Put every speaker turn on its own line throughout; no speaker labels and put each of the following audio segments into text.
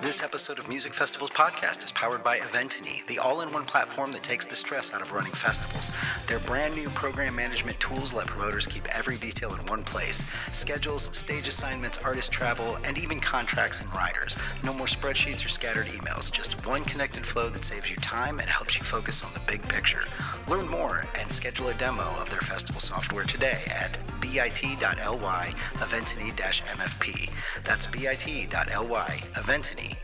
This episode of Music Festivals Podcast is powered by Eventeny, the all-in-one platform that takes the stress out of running festivals. Their brand new program management tools let promoters keep every detail in one place. Schedules, stage assignments, artist travel, and even contracts and riders. No more spreadsheets or scattered emails, just one connected flow that saves you time and helps you focus on the big picture. Learn more and schedule a demo of their festival software today at bit.ly Eventeny-MFP. That's bit.ly Eventeny-MFP.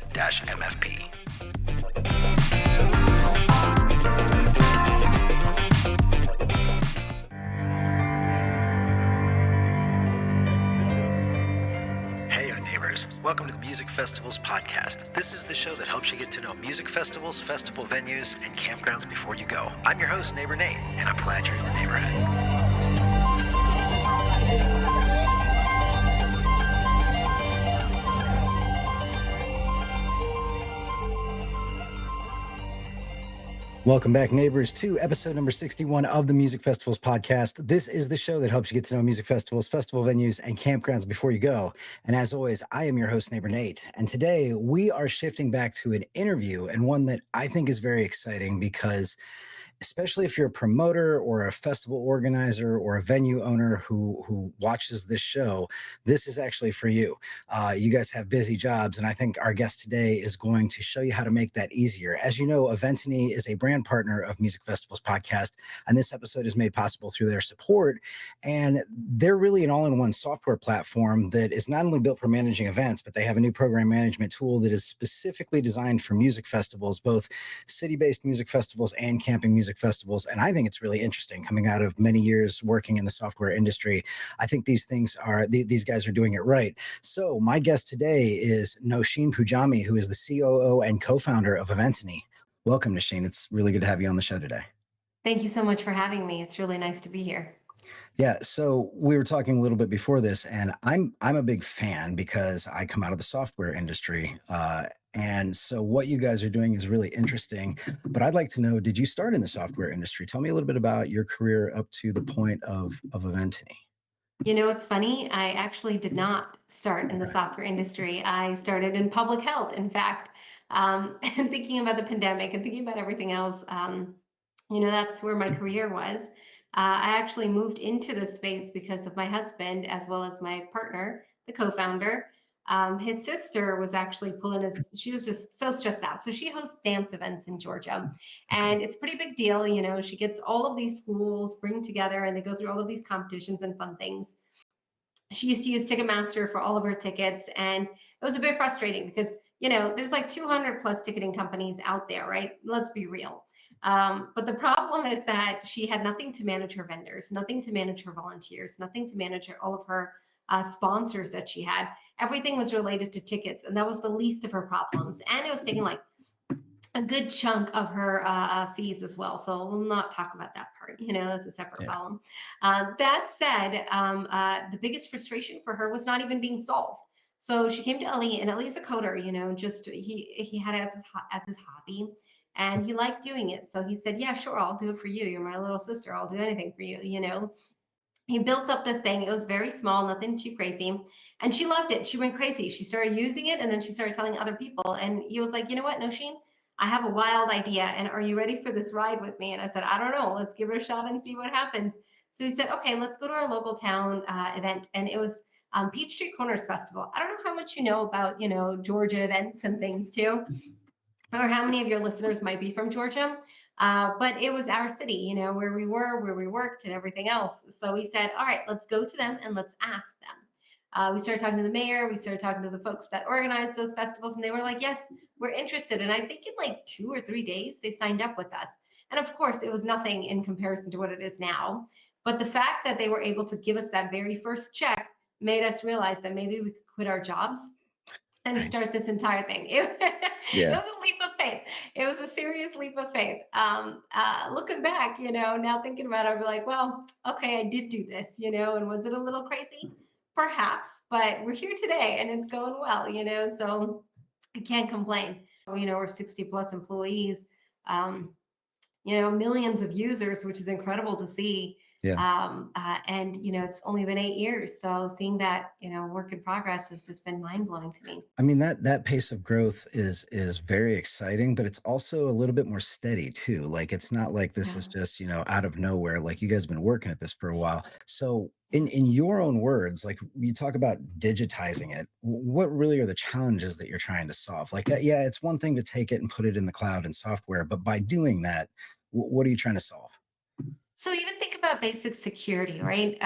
Hey, neighbors. Welcome to the Music Festivals Podcast. This is the show that helps you get to know music festivals, festival venues, and campgrounds before you go. I'm your host, Neighbor Nate, and I'm glad you're in the neighborhood. Welcome back, neighbors, to episode number 61 of the Music Festivals Podcast. This is the show that helps you get to know music festivals, festival venues, and campgrounds before you go. And as always, I am your host, Neighbor Nate. And today we are shifting back to an interview, and one that I think is very exciting because especially if you're a promoter or a festival organizer or a venue owner who watches this show, this is actually for you. You guys have busy jobs, and I think our guest today is going to show you how to make that easier. As you know, Eventeny is a brand partner of Music Festivals Podcast, and this episode is made possible through their support. And they're really an all-in-one software platform that is not only built for managing events, but they have a new program management tool that is specifically designed for music festivals, both city-based music festivals and camping music festivals. And I think it's really interesting coming out of many years working in the software industry. I think these guys are doing it right. So my guest today is Nausheen Punjani, who is the COO and co-founder of Eventeny. Welcome, Nausheen. It's really good to have you on the show today.
Thank you so much for having me. It's really nice to be here.
Yeah, so we were talking a little bit before this, and I'm a big fan because I come out of the software industry. And so what you guys are doing is really interesting. But I'd like to know, did you start in the software industry? Tell me a little bit about your career up to the point of Eventeny.
You know, it's funny. I actually did not start in the software industry. I started in public health, in fact, and thinking about the pandemic and thinking about everything else. That's where my career was. I actually moved into this space because of my husband, as well as my partner, the co-founder. His sister was actually she was just so stressed out. So she hosts dance events in Georgia, and it's a pretty big deal. You know, she gets all of these schools bring together and they go through all of these competitions and fun things. She used to use Ticketmaster for all of her tickets, and it was a bit frustrating because, there's like 200 plus ticketing companies out there, right? Let's be real. But the problem is that she had nothing to manage her vendors, nothing to manage her volunteers, nothing to manage all of her sponsors that she had. Everything was related to tickets, and that was the least of her problems. And it was taking like a good chunk of her fees as well. So we'll not talk about that part. That's a separate problem. That said, the biggest frustration for her was not even being solved. So she came to Ali, and Ali is a coder. He had it as his hobby, and he liked doing it. So he said, "Yeah, sure, I'll do it for you. You're my little sister. I'll do anything for you." He built up this thing. It was very small, nothing too crazy. And she loved it. She went crazy. She started using it, and then she started telling other people. And he was like, "You know what, Nausheen? I have a wild idea. And are you ready for this ride with me?" And I said, "I don't know. Let's give it a shot and see what happens." So he said, "Okay, let's go to our local town event." And it was Peachtree Corners Festival. I don't know how much you know about, Georgia events and things too, or how many of your listeners might be from Georgia. But it was our city, where we were, where we worked, and everything else. So we said, all right, let's go to them and let's ask them. We started talking to the mayor. We started talking to the folks that organized those festivals, and they were like, "Yes, we're interested." And I think in like 2 or 3 days, they signed up with us. And of course, it was nothing in comparison to what it is now. But the fact that they were able to give us that very first check made us realize that maybe we could quit our jobs and start this entire thing. It was a leap of faith. It was a serious leap of faith. Looking back, now thinking about it, I'd be like, well, okay, I did do this, and was it a little crazy? Perhaps, but we're here today and it's going well, so I can't complain. We're 60 plus employees, millions of users, which is incredible to see.
Yeah.
And it's only been 8 years, so seeing that work in progress has just been mind blowing to me.
I mean, that pace of growth is very exciting, but it's also a little bit more steady too. Like it's not like this is
Yeah,
just, out of nowhere. Like you guys have been working at this for a while. So
yeah.
in your own words, like you talk about digitizing it, what really are the challenges that you're trying to solve? Like, yeah, it's one thing to take it and put it in the cloud and software, but by doing that, what are you trying to solve?
So even think about basic security, right?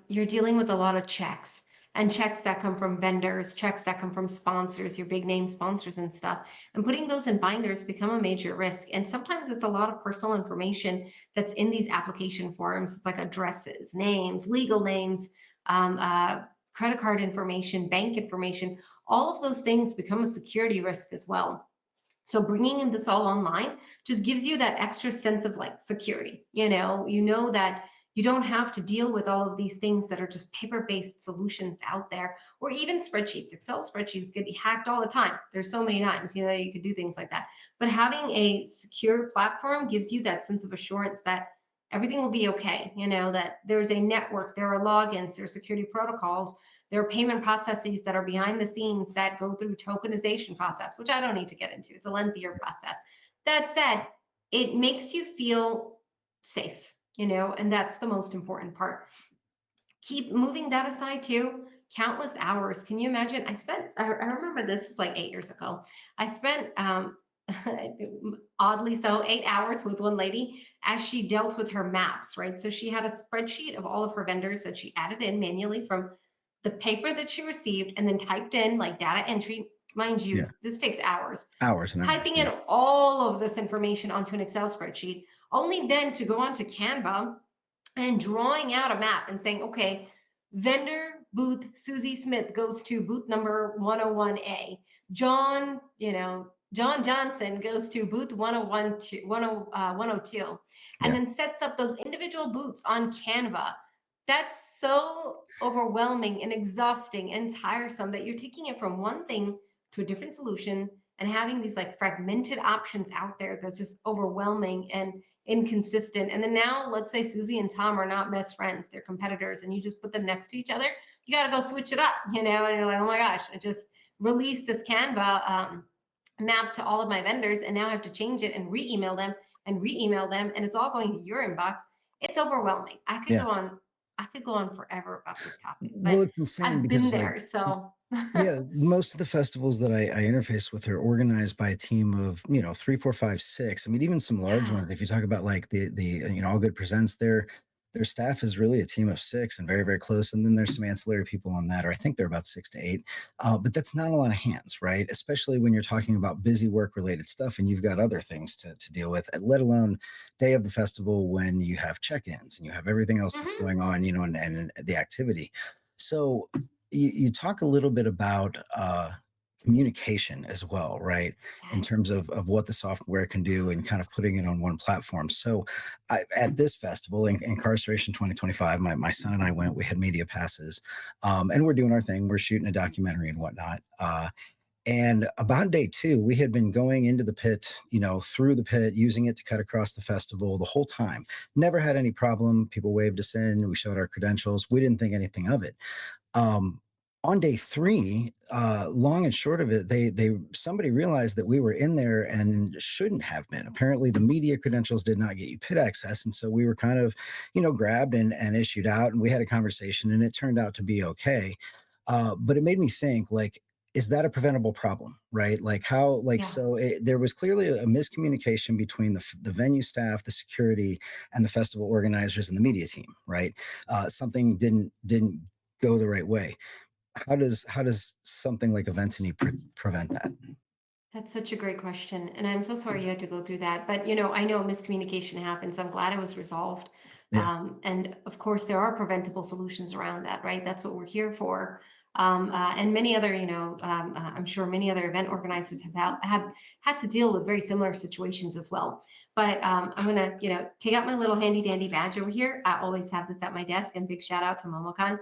You're dealing with a lot of checks and checks that come from vendors, checks that come from sponsors, your big name sponsors and stuff. And putting those in binders become a major risk. And sometimes it's a lot of personal information that's in these application forms. It's like addresses, names, legal names, um, uh, credit card information, bank information. All of those things become a security risk as well. So bringing in this all online just gives you that extra sense of like security. You know that you don't have to deal with all of these things that are just paper-based solutions out there, or even spreadsheets. Excel spreadsheets get hacked all the time. There's so many times, you could do things like that. But having a secure platform gives you that sense of assurance that everything will be okay. That there's a network, there are logins, there are security protocols, there are payment processes that are behind the scenes that go through tokenization process, which I don't need to get into. It's a lengthier process. That said, it makes you feel safe, and that's the most important part. Keep moving that aside too. Countless hours. Can you imagine? I remember this was like 8 years ago. I spent, oddly so, 8 hours with one lady as she dealt with her maps, right? So she had a spreadsheet of all of her vendors that she added in manually from the paper that she received and then typed in like data entry. Mind
Yeah.
you, this takes hours.
Hours and hours.
Typing
Yeah.
in all of this information onto an Excel spreadsheet, only then to go onto Canva and drawing out a map and saying, okay, vendor booth Susie Smith goes to booth number 101A. John Johnson goes to booth 101 102, and
Yeah.
then sets up those individual booths on Canva. That's so overwhelming and exhausting and tiresome that you're taking it from one thing to a different solution and having these like fragmented options out there that's just overwhelming and inconsistent. And then now, let's say Susie and Tom are not best friends, they're competitors, and you just put them next to each other. You got to go switch it up, and you're like, oh my gosh, I just released this Canva map to all of my vendors, and now I have to change it and re-email them and re-email them, and it's all going to your inbox. It's overwhelming. I could
Yeah.
go on. I could go on forever about this topic,
Well,
but
it's insane
I've been
because like
there. So,
yeah, most of the festivals that I interface with are organized by a team of, 3, 4, 5, 6. I mean, even some large
yeah.
ones. If you talk about like the All Good Presents, their staff is really a team of 6 and very, very close. And then there's some ancillary people on that, or I think they're about 6 to 8. But that's not a lot of hands, right? Especially when you're talking about busy work related stuff and you've got other things to deal with, let alone day of the festival when you have check-ins and you have everything else that's
Hmm.
going on, and the activity. So you talk a little bit about communication as well, right? In
Yes.
terms of what the software can do and kind of putting it on one platform. So at this festival, Incarceration 2025, my son and I went, we had media passes, and we're doing our thing. We're shooting a documentary and whatnot. And about day 2, we had been going into the pit, through the pit, using it to cut across the festival the whole time. Never had any problem. People waved us in. We showed our credentials. We didn't think anything of it. um, on day 3, long and short of it, they somebody realized that we were in there and shouldn't have been. Apparently, the media credentials did not get you pit access, and so we were kind of, grabbed and issued out, and we had a conversation, and it turned out to be okay. But it made me think, like, is that a preventable problem, right? Like how, like,
Yeah.
so there was clearly a miscommunication between the venue staff, the security, and the festival organizers and the media team, right? Something didn't go the right way. How does something like Eventeny prevent that?
That's such a great question. And I'm so sorry you had to go through that. But, I know miscommunication happens. I'm glad it was resolved.
Yeah,
And of course, there are preventable solutions around that, right? That's what we're here for. And many other, I'm sure many other event organizers have had to deal with very similar situations as well. But I'm going to, take out my little handy dandy badge over here. I always have this at my desk. And big shout out to Momokan,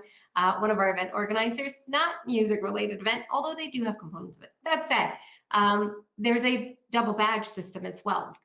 one of our event organizers, not music related event, although they do have components of it. That said, there's a double badge system as well.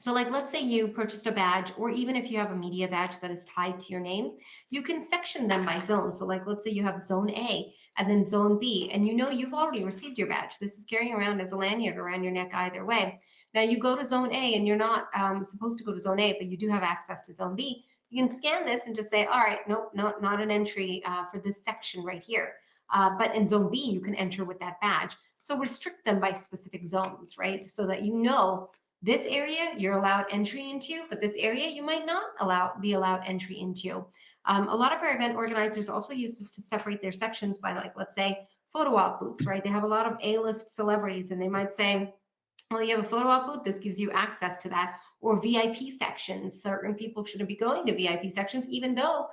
So, like, let's say you purchased a badge, or even if you have a media badge that is tied to your name, you can section them by zone. So, like, let's say you have zone A and then zone B, and you know you've already received your badge. This is carrying around as a lanyard around your neck either way. Now, you go to zone A and you're not supposed to go to zone A, but you do have access to zone B. You can scan this and just say, all right, nope, no, not an entry for this section right here. But in zone B, you can enter with that badge. So restrict them by specific zones, right? So that you know this area you're allowed entry into, but this area you might not be allowed entry into. A lot of our event organizers also use this to separate their sections by, like, let's say photo op booths, right? They have a lot of A-list celebrities, and they might say, well, you have a photo op booth, this gives you access to that. Or VIP sections. Certain people shouldn't be going to VIP sections, even though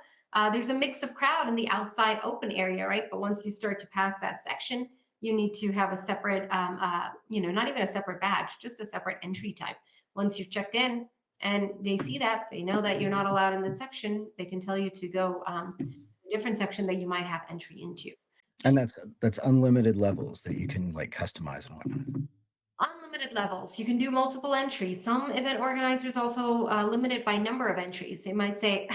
there's a mix of crowd in the outside open area, right? But once you start to pass that section, you need to have a separate, not even a separate badge, just a separate entry type. Once you've checked in and they see that, they know that you're not allowed in this section, they can tell you to go a different section that you might have entry into.
And that's unlimited levels that you can like customize and whatnot.
Unlimited levels. You can do multiple entries. Some event organizers also limit it by number of entries. They might say,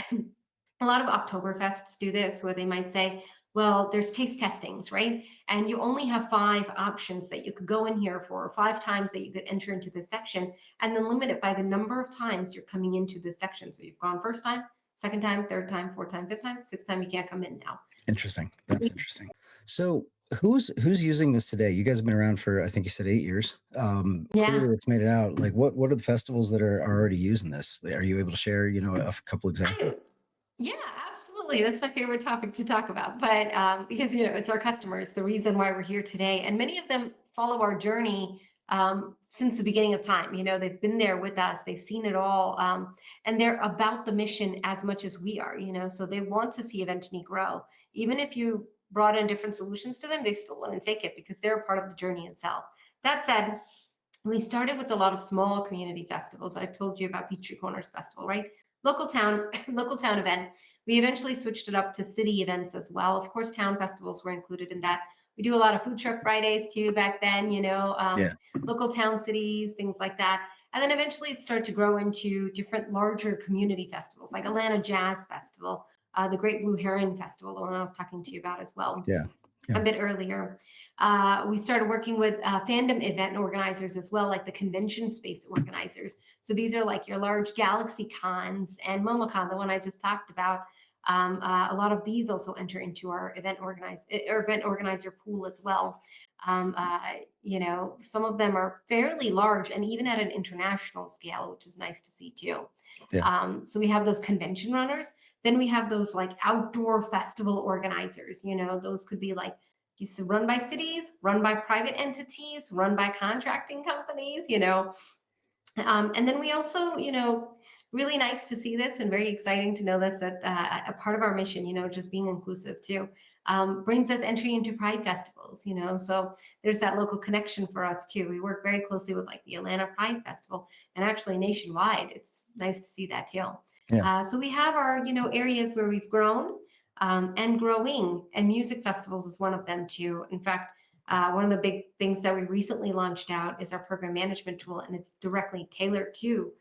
a lot of Oktoberfests do this, where they might say, well, there's taste testings, right? And you only have 5 options that you could go in here for, or 5 times that you could enter into this section, and then limit it by the number of times you're coming into this section. So you've gone first time, second time, third time, fourth time, fifth time, sixth time, you can't come in now.
Interesting. That's interesting. So who's using this today? You guys have been around for, I think you said 8 years.
Yeah.
Clearly it's made it out. Like what are the festivals that are already using this? Are you able to share, a couple examples?
Yeah, absolutely. That's my favorite topic to talk about. But because it's our customers, the reason why we're here today, and many of them follow our journey since the beginning of time. They've been there with us. They've seen it all, and they're about the mission as much as we are. So they want to see Eventeny grow. Even if you brought in different solutions to them, they still want to take it because they're a part of the journey itself. That said, we started with a lot of small community festivals. I told you about Peachtree Corners Festival, right? Local town, local town event. We eventually switched it up to city events as well. Of course, town festivals were included in that. We do a lot of food truck Fridays too back then,
Yeah.
local town cities, things like that. And then eventually it started to grow into different larger community festivals, like Atlanta Jazz Festival, the Great Blue Heron Festival, the one I was talking to you about as well.
Yeah.
A bit earlier. We started working with fandom event organizers as well, like the convention space organizers. So these are like your large Galaxy Cons and MomoCon, the one I just talked about. A lot of these also enter into our event organizer pool as well. Some of them are fairly large and even at an international scale, which is nice to see too.
Yeah.
So we have those convention runners. Then we have those like outdoor festival organizers. Those could be like run by cities, run by private entities, run by contracting companies. And then we also, really nice to see this and very exciting to know this, that a part of our mission, just being inclusive too, brings us entry into Pride festivals. So there's that local connection for us too. We work very closely with like the Atlanta Pride Festival, and actually nationwide. It's nice to see that too.
Yeah.
So we have our, areas where we've grown and growing, and music festivals is one of them too. In fact, one of the big things that we recently launched out is our program management tool, and it's directly tailored to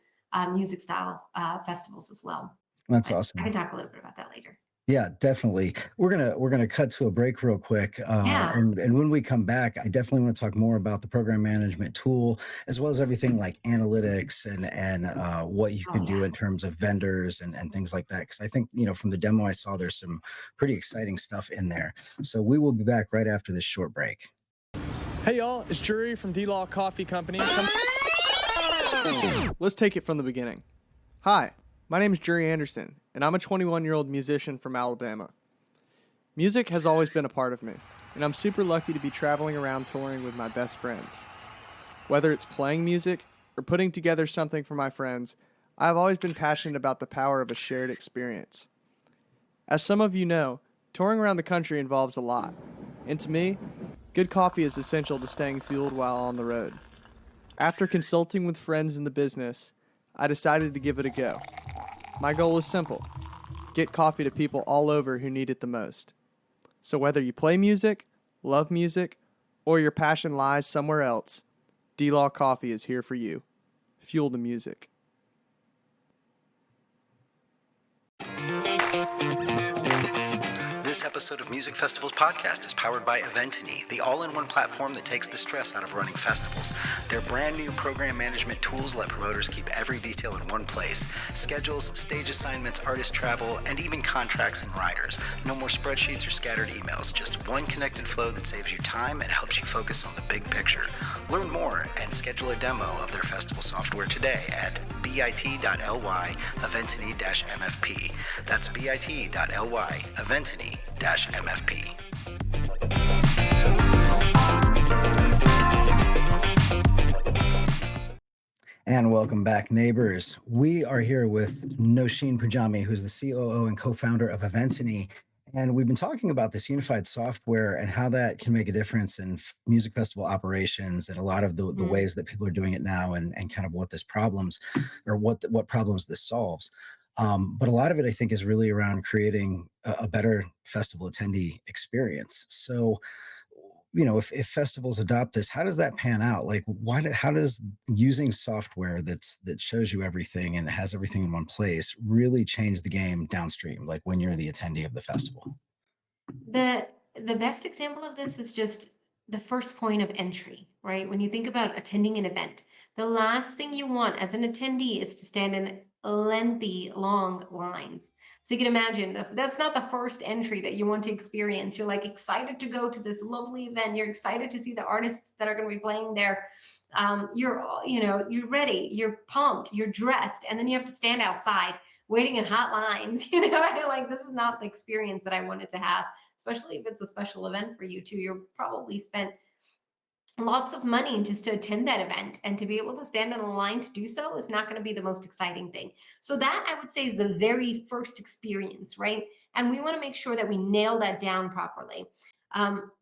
music style festivals as well.
That's
But
awesome.
I can talk a little bit about that later.
Yeah, definitely. We're gonna cut to a break real quick,
Yeah.
and when we come back, I definitely want to talk more about the program management tool, as well as everything like analytics and what you can do in terms of vendors and things like that. Because I think from the demo I saw, there's some pretty exciting stuff in there. So we will be back right after this short break.
Hey y'all, it's Drury from D-Law Coffee Company. Let's take it from the beginning. Hi, my name is Drury Anderson, and I'm a 21-year-old musician from Alabama. Music has always been a part of me, and I'm super lucky to be traveling around touring with my best friends. Whether it's playing music or putting together something for my friends, I've always been passionate about the power of a shared experience. As some of you know, touring around the country involves a lot, and to me, good coffee is essential to staying fueled while on the road. After consulting with friends in the business, I decided to give it a go. My goal is simple: get coffee to people all over who need it the most. So whether you play music, love music, or your passion lies somewhere else, D-Law Coffee is here for you. Fuel the music.
episode of Music Festivals Podcast is powered by Eventeny, the all-in-one platform that takes the stress out of running festivals. Their brand new program management tools let promoters keep every detail in one place. Schedules, stage assignments, artist travel, and even contracts and riders. No more spreadsheets or scattered emails, just one connected flow that saves you time and helps you focus on the big picture. Learn more and schedule a demo of their festival software today at bit.ly Eventeny-MFP. That's bit.ly Eventeny-MFP. And welcome back, neighbors. We are here with Nausheen Punjani, who's the COO and co-founder of Eventeny. And we've been talking about this unified software and how that can make a difference in music festival operations and a lot of the ways that people are doing it now and kind of what this problems or what problems this solves. But a lot of it, I think, is really around creating a better festival attendee experience. So, you know, if festivals adopt this, how does that pan out? Like, how does using software that shows you everything and has everything in one place really change the game downstream, like when you're the attendee of the festival?
The best example of this is just the first point of entry, right? When you think about attending an event, the last thing you want as an attendee is to stand in lengthy, long lines. So you can imagine that's not the first entry that you want to experience. You're like excited to go to this lovely event. You're excited to see the artists that are going to be playing there. You're ready, you're pumped, you're dressed, and then you have to stand outside waiting in hot lines. You're like, this is not the experience that I wanted to have, especially if it's a special event for you too. You're probably spent lots of money just to attend that event, and to be able to stand in a line to do so is not going to be the most exciting thing. So that, I would say, is the very first experience, right? And we want to make sure that we nail that down properly.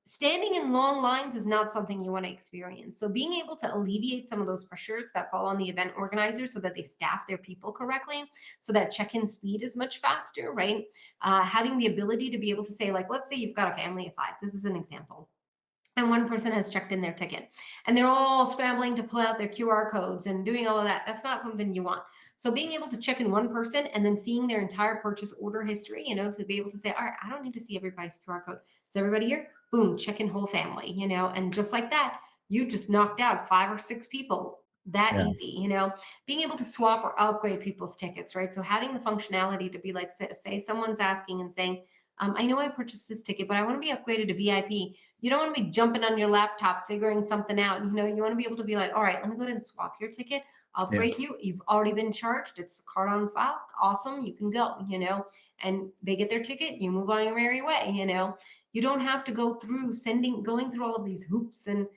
Standing in long lines is not something you want to experience. So being able to alleviate some of those pressures that fall on the event organizers so that they staff their people correctly, so that check-in speed is much faster, right? Having the ability to be able to say, like, let's say you've got a family of 5. This is an example, and one person has checked in their ticket and they're all scrambling to pull out their QR codes and doing all of that. That's not something you want. So being able to check in one person and then seeing their entire purchase order history, to be able to say, all right, I don't need to see everybody's QR code. Is everybody here? Boom, check in whole family, and just like that, you just knocked out 5 or 6 people that
Yeah.
easy, being able to swap or upgrade people's tickets, right? So having the functionality to be like, say someone's asking and saying, I know I purchased this ticket, but I want to be upgraded to VIP. You don't want to be jumping on your laptop figuring something out. You want to be able to be like, all right, let me go ahead and swap your ticket, upgrade you. You've already been charged. It's a card on file. Awesome. You can go, and they get their ticket. You move on your merry way. You don't have to go through going through all of these hoops and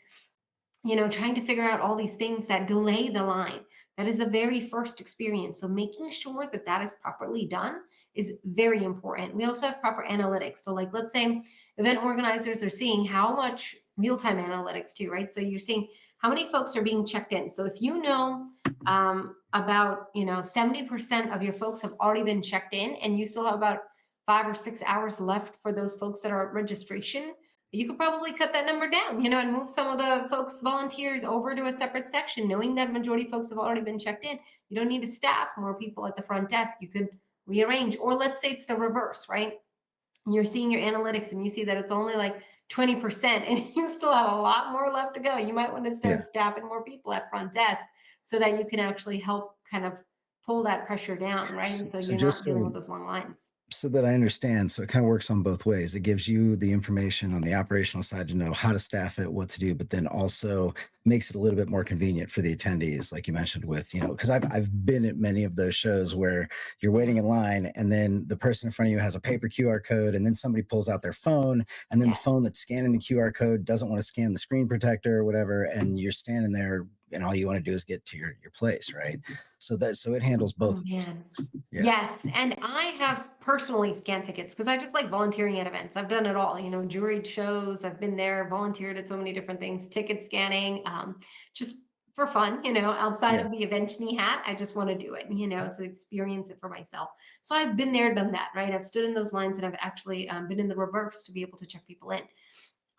trying to figure out all these things that delay the line. That is the very first experience. So making sure that that is properly done is very important. We also have proper analytics. So like, let's say event organizers are seeing how much real-time analytics too, right? So you're seeing how many folks are being checked in. So if you know about 70% of your folks have already been checked in, and you still have about 5 or 6 hours left for those folks that are at registration, you could probably cut that number down, and move some of the folks, volunteers, over to a separate section, knowing that majority of folks have already been checked in. You don't need to staff more people at the front desk. You could rearrange, or let's say it's the reverse, right? You're seeing your analytics and you see that it's only like 20% and you still have a lot more left to go. You might want to start staffing more people at front desk so that you can actually help kind of pull that pressure down, right? So you're not dealing with those long lines.
So that I understand. So it kind of works on both ways. It gives you the information on the operational side to know how to staff it, what to do, but then also makes it a little bit more convenient for the attendees, like you mentioned with, because I've been at many of those shows where you're waiting in line and then the person in front of you has a paper QR code and then somebody pulls out their phone and then the phone that's scanning the QR code doesn't want to scan the screen protector or whatever, and you're standing there and all you want to do is get to your place, right? So it handles both.
Oh, man. Yeah. Yes, and I have personally scanned tickets because I just like volunteering at events. I've done it all, juried shows. I've been there, volunteered at so many different things, ticket scanning, just for fun, outside of the Eventeny hat. I just want to do it, to experience it for myself. So I've been there, done that, right? I've stood in those lines, and I've actually been in the reverse to be able to check people in.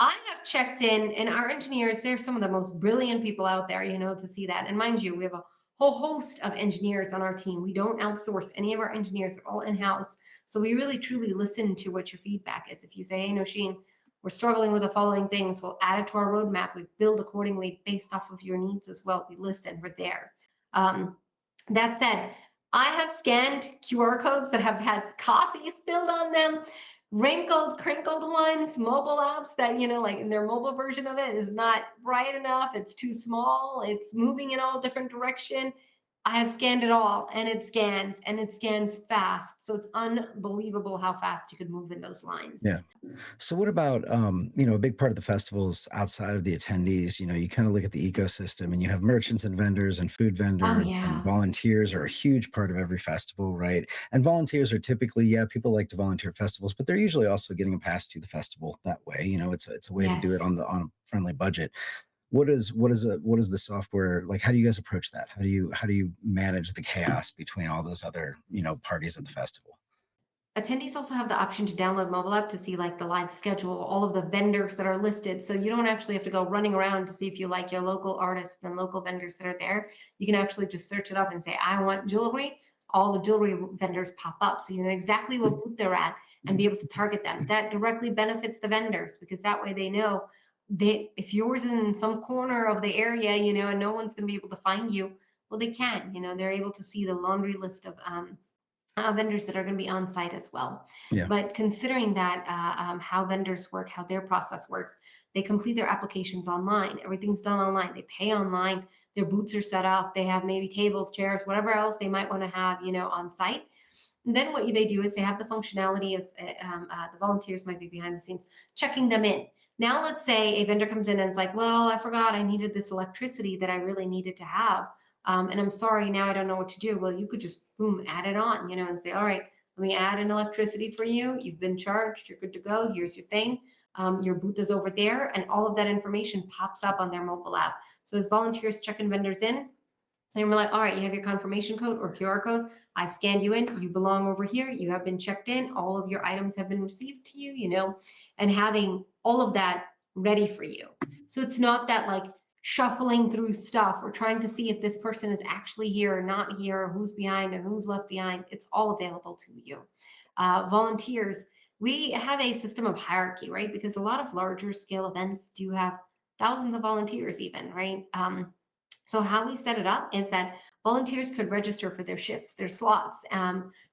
I have checked in, and our engineers, they're some of the most brilliant people out there, to see that. And mind you, we have a whole host of engineers on our team. We don't outsource any of our engineers, they're all in-house. So we really truly listen to what your feedback is. If you say, hey, Nausheen, we're struggling with the following things, we'll add it to our roadmap. We build accordingly based off of your needs as well. We listen, we're there. That said, I have scanned QR codes that have had coffee spilled on them, wrinkled, crinkled ones, mobile apps that, like their mobile version of it is not bright enough. It's too small. It's moving in all different direction. I have scanned it all, and it scans fast. So it's unbelievable how fast you could move in those lines.
Yeah. So what about, a big part of the festivals outside of the attendees, you kind of look at the ecosystem and you have merchants and vendors and food
Oh,
vendors,
yeah.
and volunteers are a huge part of every festival, right? And volunteers are typically, people like to volunteer at festivals, but they're usually also getting a pass to the festival that way. It's a way to do it
Yes.
on a friendly budget. What is the software like? How do you guys approach that? How do you manage the chaos between all those other, parties at the festival?
Attendees also have the option to download mobile app to see like the live schedule, all of the vendors that are listed. So you don't actually have to go running around to see if you like your local artists and local vendors that are there. You can actually just search it up and say, I want jewelry. All the jewelry vendors pop up. So you know exactly what booth they're at and be able to target them. That directly benefits the vendors because that way they know if yours is in some corner of the area, and no one's going to be able to find you, well, they can, they're able to see the laundry list of vendors that are going to be on site as well.
Yeah.
But considering that how vendors work, how their process works, they complete their applications online. Everything's done online. They pay online. Their booths are set up. They have maybe tables, chairs, whatever else they might want to have, on site. And then what they do is they have the functionality as the volunteers might be behind the scenes checking them in. Now, let's say a vendor comes in and it's like, well, I forgot I needed this electricity that I really needed to have. And I'm sorry, now I don't know what to do. Well, you could just boom, add it on, and say, all right, let me add in electricity for you. You've been charged. You're good to go. Here's your thing. Your booth is over there. And all of that information pops up on their mobile app. So as volunteers checking vendors in, and we're like, all right, you have your confirmation code or QR code. I've scanned you in. You belong over here. You have been checked in. All of your items have been received to you, and having all of that ready for you. So it's not that like shuffling through stuff or trying to see if this person is actually here or not here, or who's behind and who's left behind. It's all available to you. Volunteers, we have a system of hierarchy, right? Because a lot of larger scale events do have thousands of volunteers even, right? So how we set it up is that volunteers could register for their shifts, their slots,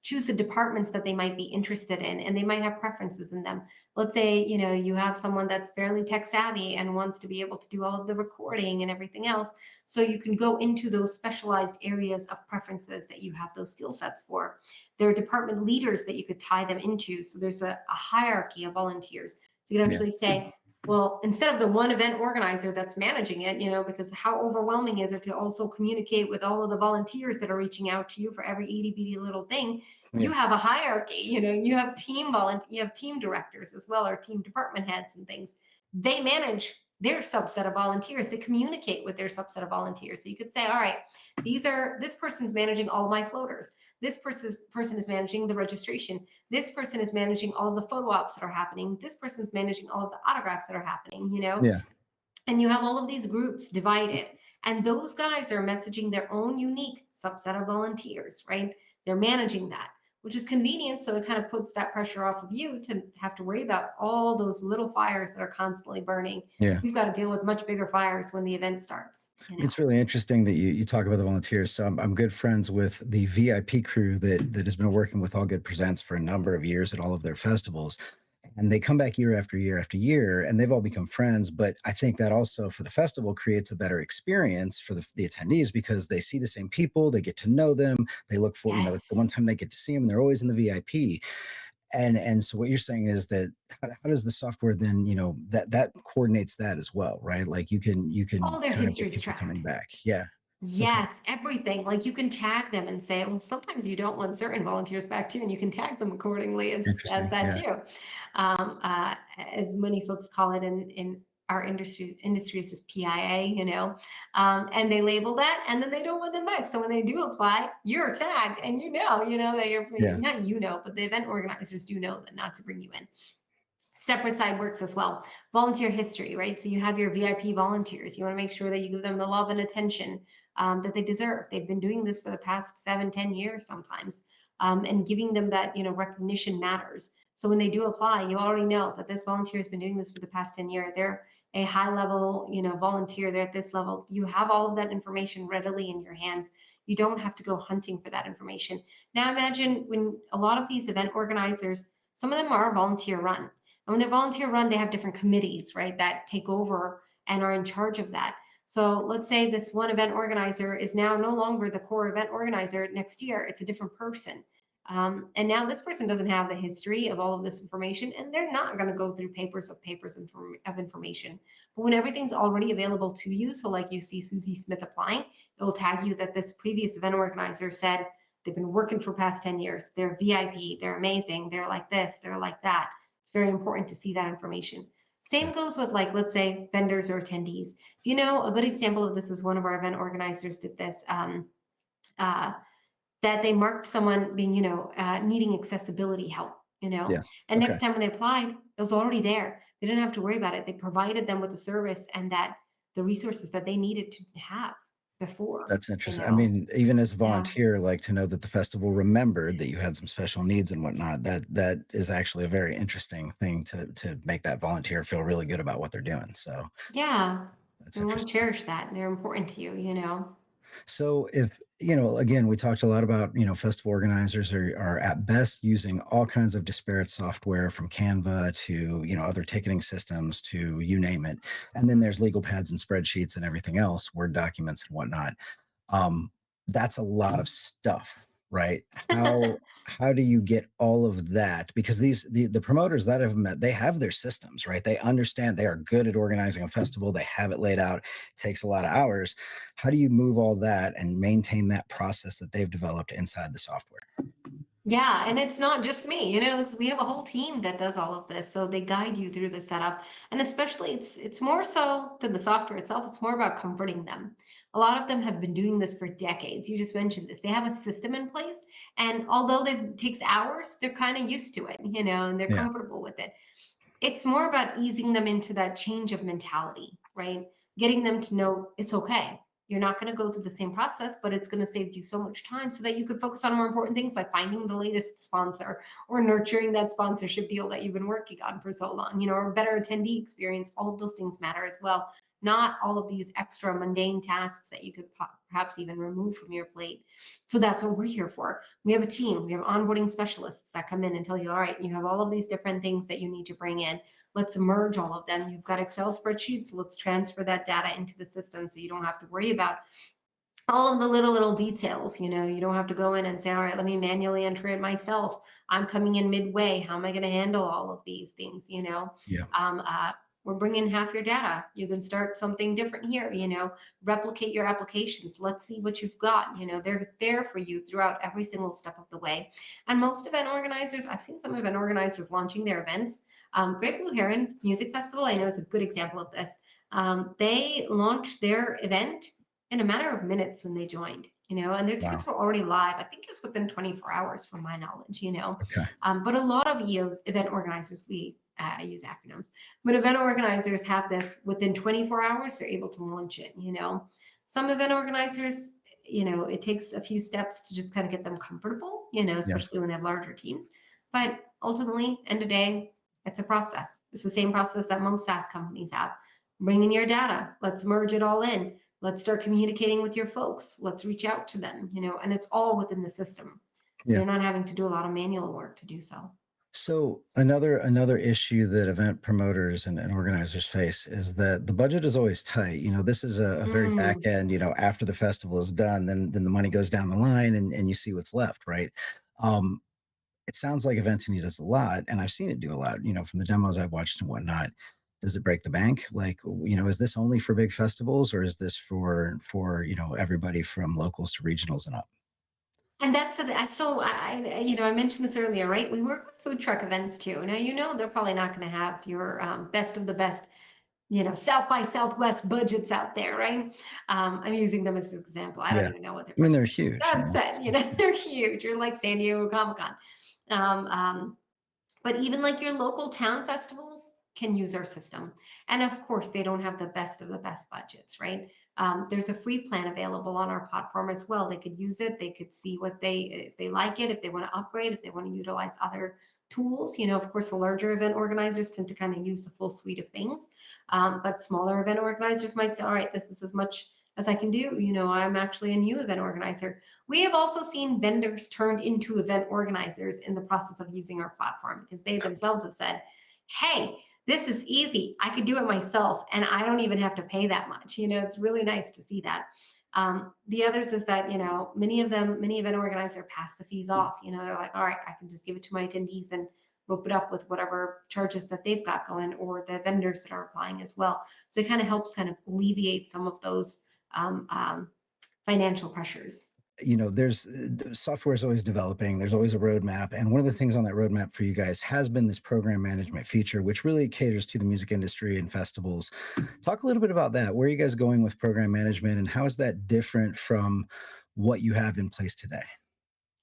choose the departments that they might be interested in, and they might have preferences in them. Let's say, you have someone that's fairly tech savvy and wants to be able to do all of the recording and everything else. So you can go into those specialized areas of preferences that you have those skill sets for. There are department leaders that you could tie them into. So there's a hierarchy of volunteers. So you can actually say, well, instead of the one event organizer that's managing it, because how overwhelming is it to also communicate with all of the volunteers that are reaching out to you for every itty bitty little thing? You have a hierarchy, you have you have team directors as well, or team department heads and things. They manage their subset of volunteers. They communicate with their subset of volunteers. So you could say, all right, this person's managing all of my floaters. This person is managing the registration. This person is managing all of the photo ops that are happening. This person's managing all of the autographs that are happening,
Yeah.
And you have all of these groups divided. And those guys are messaging their own unique subset of volunteers, right? They're managing that, which is convenient. So it kind of puts that pressure off of you to have to worry about all those little fires that are constantly burning.
Yeah.
We've got to deal with much bigger fires when the event starts.
It's really interesting that you talk about the volunteers. So I'm good friends with the VIP crew that has been working with All Good Presents for a number of years at all of their festivals. And they come back year after year after year, and they've all become friends. But I think that also for the festival creates a better experience for the attendees because they see the same people, they get to know them, they look for,
Yes.
the one time they get to see them, they're always in the VIP. And so what you're saying is that how does the software then, that coordinates that as well, right? Like you can
All their
kind of
history
get
is
people coming
tracked.
back. Yeah.
Yes, everything. Like you can tag them and say, well, sometimes you don't want certain volunteers back too, and you can tag them accordingly as
Interesting.
that
Yeah.
too. As many folks call it in our industries is PIA, and they label that, and then they don't want them back. So when they do apply, you're tagged, and that you're
Yeah.
not, but the event organizers do know that not to bring you in. separate side works as well. Volunteer history, right? So you have your VIP volunteers. You want to make sure that you give them the love and attention that they deserve. They've been doing this for the past 7, 10 years sometimes, and giving them that recognition matters. So when they do apply, you already know that this volunteer has been doing this for the past 10 years. They're a high level, volunteer. They're at this level. You have all of that information readily in your hands. You don't have to go hunting for that information. Now imagine when a lot of these event organizers, some of them are volunteer run. And when they're volunteer run, they have different committees, right, that take over and are in charge of that. So let's say this one event organizer is now no longer the core event organizer. Next year, it's a different person. And now this person doesn't have the history of all of this information, and they're not going to go through papers of information. But when everything's already available to you, so like you see Susie Smith applying, it will tag you that this previous event organizer said they've been working for past 10 years. They're VIP, they're amazing, they're like this, they're like that. It's very important to see that information. Same goes with, like, let's say vendors or attendees. A good example of this is one of our event organizers did this. That they marked someone being, needing accessibility help,
Yeah.
and
Okay.
next time when they applied, it was already there. They didn't have to worry about it. They provided them with the service and that the resources that they needed to have before,
That's interesting. I mean, even as a
Yeah.
volunteer, like to know that the festival remembered that you had some special needs and whatnot, that is actually a very interesting thing to make that volunteer feel really good about what they're doing. So
Yeah.
that's
We want to
interesting.
cherish that. They're important to you.
So if, again, we talked a lot about, festival organizers are at best using all kinds of disparate software from Canva to, other ticketing systems to you name it. And then there's legal pads and spreadsheets and everything else, Word documents and whatnot. um, that's a lot of stuff, right? How do you get all of that? Because the promoters that I've met, they have their systems, right? They understand, they are good at organizing a festival. They have it laid out. It takes a lot of hours. How do you move all that and maintain that process that they've developed inside the software?
Yeah, and it's not just me. We have a whole team that does all of this, so they guide you through the setup. And especially, it's more so than the software itself. It's more about comforting them. A lot of them have been doing this for decades. You just mentioned this. They have a system in place, and although it takes hours, they're kind of used to it, and they're
Yeah.
comfortable with it. It's more about easing them into that change of mentality, right? Getting them to know it's okay. You're not going to go through the same process, but it's going to save you so much time so that you could focus on more important things like finding the latest sponsor or nurturing that sponsorship deal that you've been working on for so long, or a better attendee experience. All of those things matter as well. Not all of these extra mundane tasks that you could perhaps even remove from your plate. So that's what we're here for. We have a team. We have onboarding specialists that come in and tell you, all right, you have all of these different things that you need to bring in. Let's merge all of them. You've got Excel spreadsheets. So let's transfer that data into the system so you don't have to worry about all of the little details. You don't have to go in and say, all right, let me manually enter it myself. I'm coming in midway. How am I going to handle all of these things?
Yeah.
We're bringing half your data. You can start something different here. Replicate your applications. Let's see what you've got. They're there for you throughout every single step of the way. And most event organizers, I've seen some event organizers launching their events. Great Blue Heron Music Festival, I know, is a good example of this. They launched their event in a matter of minutes when they joined, and their tickets
Wow.
were already live. I think it's within 24 hours from my knowledge.
Okay.
But a lot of EOs, event organizers, I use acronyms, but event organizers have this within 24 hours, they're able to launch it. Some event organizers, it takes a few steps to just kind of get them comfortable,
Yeah.
especially when they have larger teams. But ultimately, end of day, it's a process. It's the same process that most SaaS companies have. Bring in your data. Let's merge it all in. Let's start communicating with your folks. Let's reach out to them, and it's all within the system. So
Yeah.
you're not having to do a lot of manual work to do so.
So another issue that event promoters and organizers face is that the budget is always tight. This is a very back end, after the festival is done, then the money goes down the line and you see what's left, right? It sounds like Eventeny does a lot, and I've seen it do a lot, from the demos I've watched and whatnot. Does it break the bank? Like, is this only for big festivals, or is this for everybody from locals to regionals and up?
And that's so I mentioned this earlier, right? We work with food truck events too. Now, they're probably not going to have your best of the best, South by Southwest budgets out there, right? I'm using them as an example. I don't
Yeah.
even know what their
I mean,
budget
they're
is.
huge.
That said, they're huge. You're like San Diego Comic Con. But even like your local town festivals can use our system. And of course, they don't have the best of the best budgets, right? There's a free plan available on our platform as well. They could use it. They could see what if they like it, if they want to upgrade, if they want to utilize other tools. Of course, the larger event organizers tend to kind of use the full suite of things. But smaller event organizers might say, all right, this is as much as I can do. I'm actually a new event organizer. We have also seen vendors turned into event organizers in the process of using our platform because they themselves have said, hey, this is easy. I could do it myself and I don't even have to pay that much. It's really nice to see that. The others is that, many event organizers pass the fees off. They're like, all right, I can just give it to my attendees and rope it up with whatever charges that they've got going, or the vendors that are applying as well. So it kind of helps kind of alleviate some of those financial pressures.
There's software is always developing. There's always a roadmap. And one of the things on that roadmap for you guys has been this program management feature, which really caters to the music industry and festivals. Talk a little bit about that. Where are you guys going with program management, and how is that different from what you have in place today?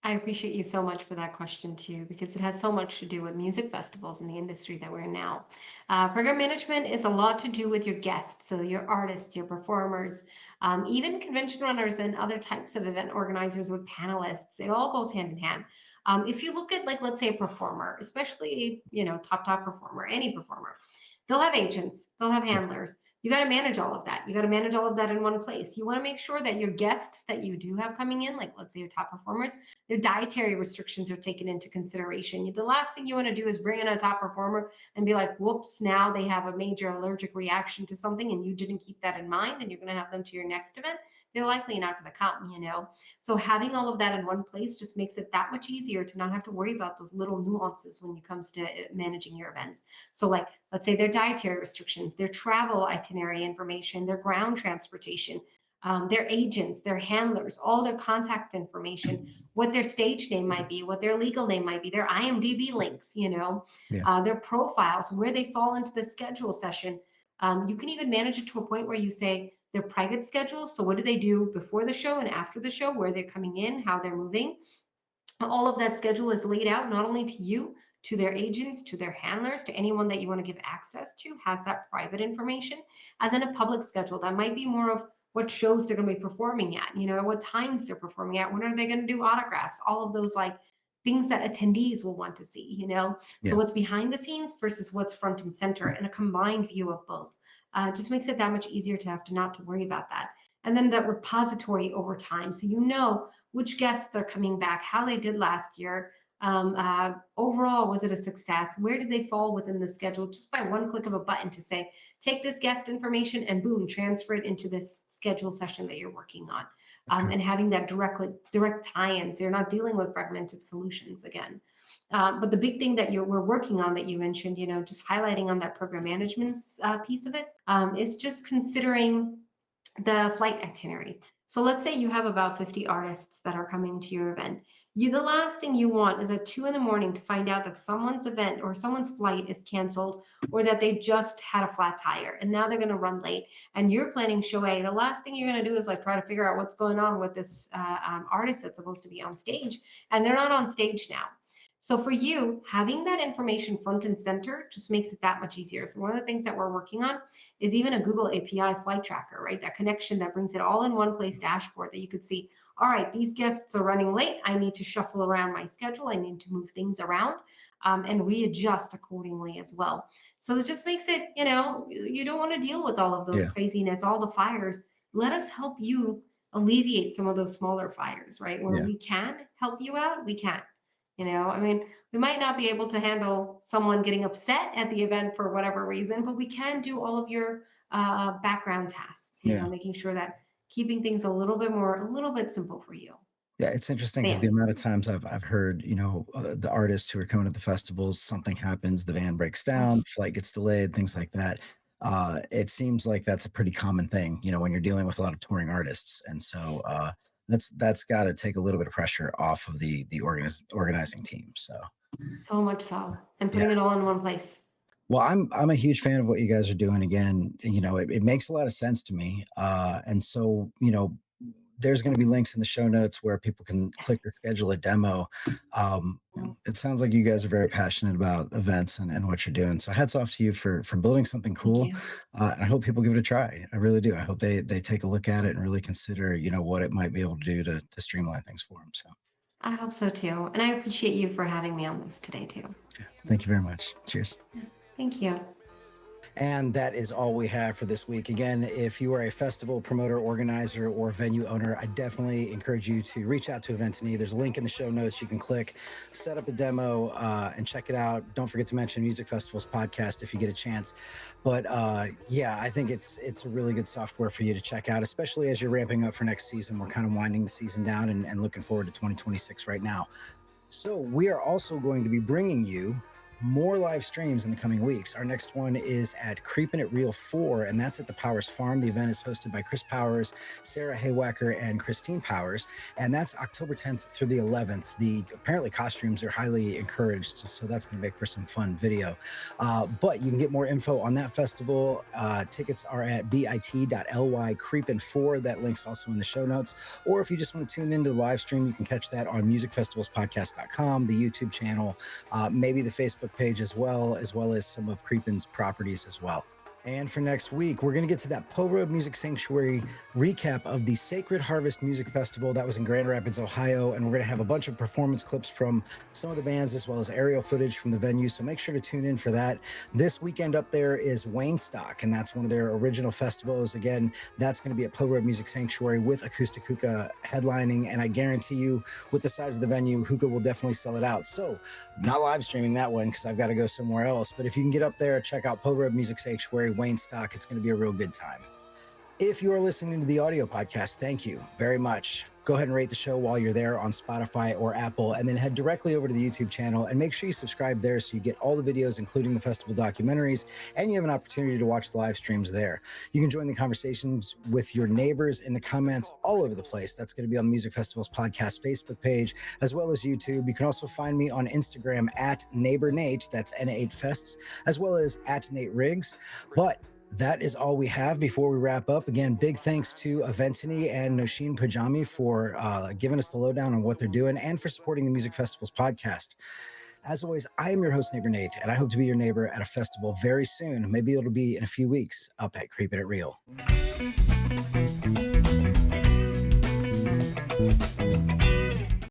I appreciate you so much for that question too, because it has so much to do with music festivals and the industry that we're in now. Program management is a lot to do with your guests, so your artists, your performers, even convention runners and other types of event organizers with panelists. It all goes hand in hand. If you look at, like, let's say a performer, especially top performer, any performer, they'll have agents, they'll have
Yeah.
handlers. You got to manage all of that. You got to manage all of that in one place. You want to make sure that your guests that you do have coming in, like let's say your top performers, their dietary restrictions are taken into consideration. The last thing you want to do is bring in a top performer and be like, whoops, now they have a major allergic reaction to something and you didn't keep that in mind and you're going to have them to your next event. They're likely not going to come. So having all of that in one place just makes it that much easier to not have to worry about those little nuances when it comes to managing your events. So, like, let's say their dietary restrictions, their travel itinerary information, their ground transportation, their agents, their handlers, all their contact information, what their stage name might be, what their legal name might be, their IMDb links,
Yeah.
their profiles, where they fall into the schedule session. You can even manage it to a point where you say their private schedule. So what do they do before the show and after the show, where they're coming in, how they're moving. All of that schedule is laid out not only to you, to their agents, to their handlers, to anyone that you want to give access to, has that private information. And then a public schedule that might be more of what shows they're going to be performing at, what times they're performing at, when are they going to do autographs, all of those, like, things that attendees will want to see. So
Yeah.
what's behind the scenes versus what's front and center, and a combined view of both. Just makes it that much easier to have to not to worry about that. And then that repository over time. So which guests are coming back, how they did last year. Overall, was it a success? Where did they fall within the schedule? Just by one click of a button to say, take this guest information and boom, transfer it into this schedule session that you're working on.
Okay.
And having that direct tie-ins. You're not dealing with fragmented solutions again. But the big thing that we're working on that you mentioned, just highlighting on that program management piece of it, is just considering the flight itinerary. So let's say you have about 50 artists that are coming to your event. The last thing you want is at 2 a.m. to find out that someone's event or someone's flight is canceled, or that they just had a flat tire and now they're going to run late. And you're planning show A. The last thing you're going to do is like try to figure out what's going on with this artist that's supposed to be on stage, and they're not on stage now. So for you, having that information front and center just makes it that much easier. So one of the things that we're working on is even a Google API flight tracker, right? That connection that brings it all in one place dashboard that you could see, all right, these guests are running late. I need to shuffle around my schedule. I need to move things around and readjust accordingly as well. So it just makes it, you don't want to deal with all of those
Yeah.
craziness, all the fires. Let us help you alleviate some of those smaller fires, right? Where
Yeah.
we can help you out, we can. I mean, we might not be able to handle someone getting upset at the event for whatever reason, but we can do all of your background tasks,
Yeah.
making sure that keeping things a little bit simple for you.
Yeah, it's interesting because
Yeah.
the amount of times I've heard, the artists who are coming to the festivals, something happens, the van breaks down, flight gets delayed, things like that. It seems like that's a pretty common thing, when you're dealing with a lot of touring artists, and so that's got to take a little bit of pressure off of the organizing team. So
So much so. And
yeah.
putting it all in one place.
Well, I'm a huge fan of what you guys are doing. Again, it makes a lot of sense to me. And so, there's going to be links in the show notes where people can click to schedule a demo. It sounds like you guys are very passionate about events and what you're doing. So hats off to you for building something cool. And I hope people give it a try. I really do. I hope they take a look at it and really consider, what it might be able to do to streamline things for them. So
I hope so too. And I appreciate you for having me on this today too.
yeah, thank you very much. Cheers.
Thank you.
And that is all we have for this week. Again, if you are a festival promoter, organizer, or venue owner, I definitely encourage you to reach out to Eventeny. There's a link in the show notes. You can click, set up a demo, and check it out. Don't forget to mention Music Festivals Podcast if you get a chance. But yeah, I think it's a really good software for you to check out, especially as you're ramping up for next season. We're kind of winding the season down and looking forward to 2026 right now. So we are also going to be bringing you more live streams in the coming weeks. Our next one is at Creepin at Reel 4, and that's at the Powers Farm. The event is hosted by Chris Powers, Sarah Haywacker, and Christine Powers, and that's October 10th through the 11th. Apparently costumes are highly encouraged, so that's going to make for some fun video. But you can get more info on that festival. Tickets are at bit.ly Creepin4. That link's also in the show notes. Or if you just want to tune into the live stream, you can catch that on musicfestivalspodcast.com, the YouTube channel, maybe the Facebook page as well as some of Creepin's properties as well. And for next week, we're going to get to that Poe Road Music Sanctuary recap of the Sacred Harvest Music Festival that was in Grand Rapids, Ohio. And we're going to have a bunch of performance clips from some of the bands as well as aerial footage from the venue. So make sure to tune in for that. This weekend up there is Wayne Stock, and that's one of their original festivals. Again, that's going to be at Poe Road Music Sanctuary with Acoustic Hookah headlining. And I guarantee you, with the size of the venue, Hookah will definitely sell it out. So I'm not live streaming that one because I've got to go somewhere else. But if you can get up there, check out Poe Road Music Sanctuary, Wayne Stock. It's going to be a real good time. If you are listening to the audio podcast, thank you very much. Go ahead and rate the show while you're there on Spotify or Apple, and then head directly over to the YouTube channel and make sure you subscribe there so you get all the videos, including the festival documentaries, and you have an opportunity to watch the live streams there. You can join the conversations with your neighbors in the comments all over the place. That's going to be on the Music Festivals Podcast Facebook page, as well as YouTube. You can also find me on Instagram at NeighborNate, that's N8Fests, as well as at Nate Riggs. But that is all we have before we wrap up. Again, big thanks to Eventeny and Nausheen Punjani for giving us the lowdown on what they're doing and for supporting the Music Festivals Podcast. As always, I am your host, Neighbor Nate, and I hope to be your neighbor at a festival very soon. Maybe it'll be in a few weeks up at Creepin at Reel.